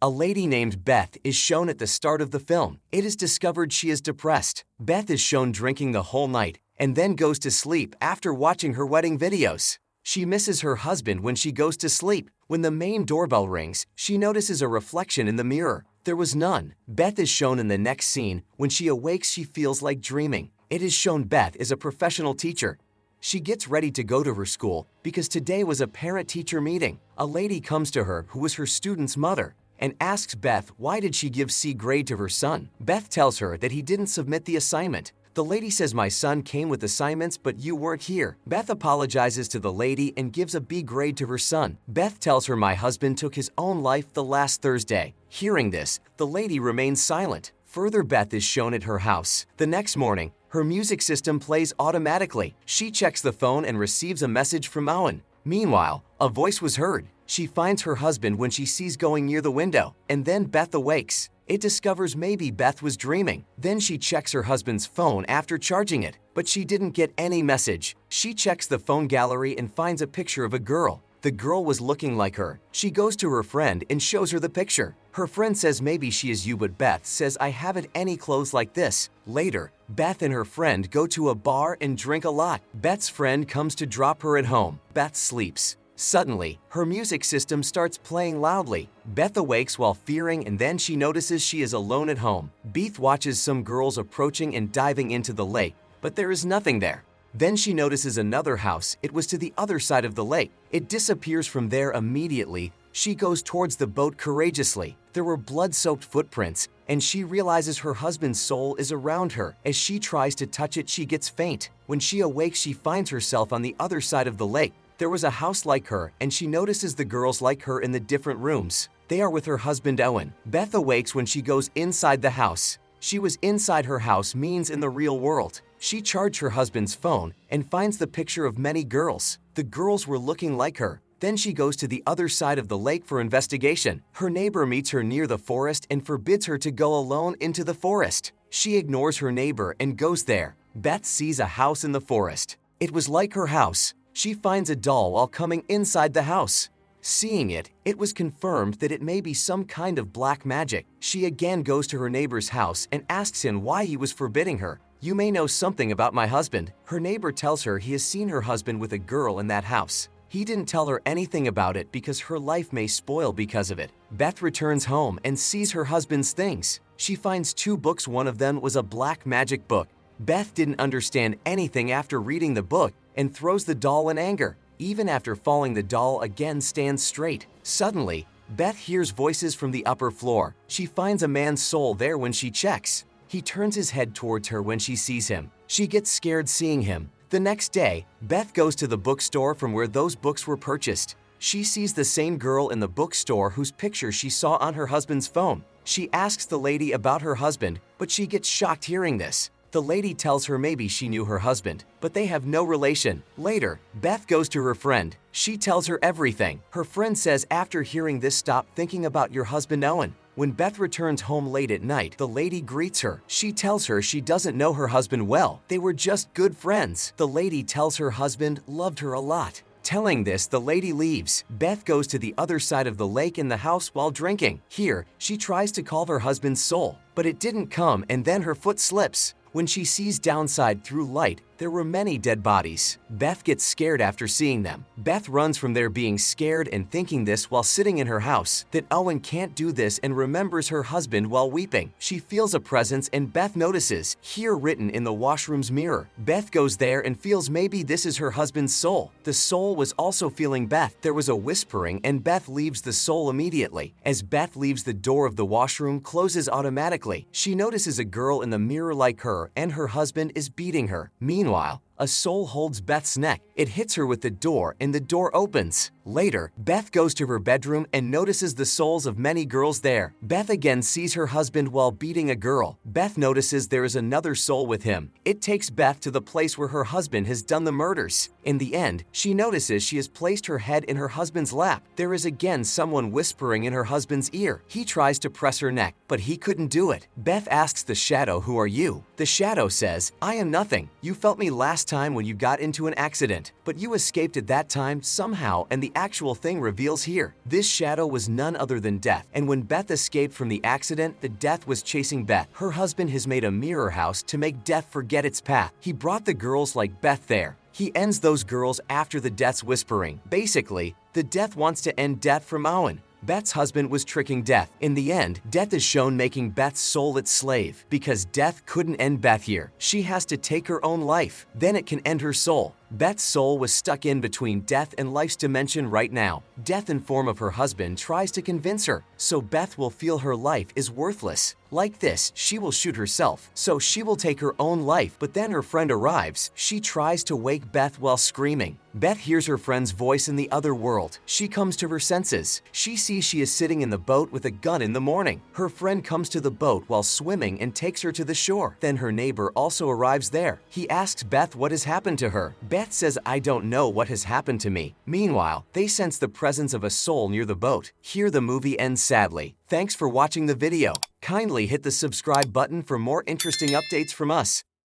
A lady named Beth is shown at the start of the film. It is discovered she is depressed. Beth is shown drinking the whole night and then goes to sleep after watching her wedding videos. She misses her husband when she goes to sleep. When the main doorbell rings, she notices a reflection in the mirror. There was none. Beth is shown in the next scene. When she awakes, she feels like dreaming. It is shown Beth is a professional teacher. She gets ready to go to her school because today was a parent-teacher meeting. A lady comes to her who was her student's mother and asks Beth why did she give C grade to her son. Beth tells her that he didn't submit the assignment. The lady says, "My son came with assignments, but you weren't here." Beth apologizes to the lady and gives a B grade to her son. Beth tells her, "My husband took his own life the last Thursday." Hearing this, the lady remains silent. Further, Beth is shown at her house. The next morning, her music system plays automatically. She checks the phone and receives a message from Owen. Meanwhile, a voice was heard. She finds her husband when she sees going near the window, and then Beth awakes. It discovers maybe Beth was dreaming. Then she checks her husband's phone after charging it, but she didn't get any message. She checks the phone gallery and finds a picture of a girl. The girl was looking like her. She goes to her friend and shows her the picture. Her friend says maybe she is you, but Beth says, "I haven't any clothes like this." Later, Beth and her friend go to a bar and drink a lot. Beth's friend comes to drop her at home. Beth sleeps. Suddenly, her music system starts playing loudly. Beth awakes while fearing, and then she notices she is alone at home. Beth watches some girls approaching and diving into the lake, but there is nothing there. Then she notices another house. It was to the other side of the lake. It disappears from there immediately. She goes towards the boat courageously. There were blood-soaked footprints, and she realizes her husband's soul is around her. As she tries to touch it, she gets faint. When she awakes, she finds herself on the other side of the lake. There was a house like her, and she notices the girls like her in the different rooms. They are with her husband Owen. Beth awakes when she goes inside the house. She was inside her house means in the real world. She charged her husband's phone and finds the picture of many girls. The girls were looking like her. Then she goes to the other side of the lake for investigation. Her neighbor meets her near the forest and forbids her to go alone into the forest. She ignores her neighbor and goes there. Beth sees a house in the forest. It was like her house. She finds a doll while coming inside the house. Seeing it, it was confirmed that it may be some kind of black magic. She again goes to her neighbor's house and asks him why he was forbidding her. "You may know something about my husband." Her neighbor tells her he has seen her husband with a girl in that house. He didn't tell her anything about it because her life may spoil because of it. Beth returns home and sees her husband's things. She finds 2 books. One of them was a black magic book. Beth didn't understand anything after reading the book and throws the doll in anger. Even after falling, the doll again stands straight. Suddenly, Beth hears voices from the upper floor. She finds a man's soul there when she checks. He turns his head towards her when she sees him. She gets scared seeing him. The next day, Beth goes to the bookstore from where those books were purchased. She sees the same girl in the bookstore whose picture she saw on her husband's phone. She asks the lady about her husband, but she gets shocked hearing this. The lady tells her maybe she knew her husband, but they have no relation. Later, Beth goes to her friend. She tells her everything. Her friend says after hearing this, "Stop thinking about your husband Owen." When Beth returns home late at night, the lady greets her. She tells her she doesn't know her husband well. They were just good friends. The lady tells her husband loved her a lot. Telling this, the lady leaves. Beth goes to the other side of the lake in the house while drinking. Here, she tries to call her husband's soul, but it didn't come, and then her foot slips. When she sees downside through light, there were many dead bodies. Beth gets scared after seeing them. Beth runs from there being scared and thinking this while sitting in her house, that Owen can't do this, and remembers her husband while weeping. She feels a presence and Beth notices, here written in the washroom's mirror. Beth goes there and feels maybe this is her husband's soul. The soul was also feeling Beth. There was a whispering and Beth leaves the soul immediately. As Beth leaves, the door of the washroom closes automatically. She notices a girl in the mirror like her, and her husband is beating her. Meanwhile, a soul holds Beth's neck. It hits her with the door and the door opens. Later, Beth goes to her bedroom and notices the souls of many girls there. Beth again sees her husband while beating a girl. Beth notices there is another soul with him. It takes Beth to the place where her husband has done the murders. In the end, she notices she has placed her head in her husband's lap. There is again someone whispering in her husband's ear. He tries to press her neck, but he couldn't do it. Beth asks the shadow, "Who are you?" The shadow says, "I am nothing. You felt me last time when you got into an accident, but you escaped at that time somehow, and the the actual thing reveals here. This shadow was none other than Death, and when Beth escaped from the accident, the Death was chasing Beth. Her husband has made a mirror house to make Death forget its path. He brought the girls like Beth there. He ends those girls after the Death's whispering. Basically, the Death wants to end Death from Owen. Beth's husband was tricking Death. In the end, Death is shown making Beth's soul its slave. Because Death couldn't end Beth here, she has to take her own life. Then it can end her soul. Beth's soul was stuck in between Death and life's dimension right now. Death in form of her husband tries to convince her, so Beth will feel her life is worthless. Like this, she will shoot herself, so she will take her own life, but then her friend arrives. She tries to wake Beth while screaming. Beth hears her friend's voice in the other world. She comes to her senses. She sees she is sitting in the boat with a gun in the morning. Her friend comes to the boat while swimming and takes her to the shore. Then her neighbor also arrives there. He asks Beth what has happened to her. Beth says, "I don't know what has happened to me." Meanwhile, they sense the presence of a soul near the boat. Here the movie ends sadly. Thanks for watching the video. Kindly hit the subscribe button for more interesting updates from us.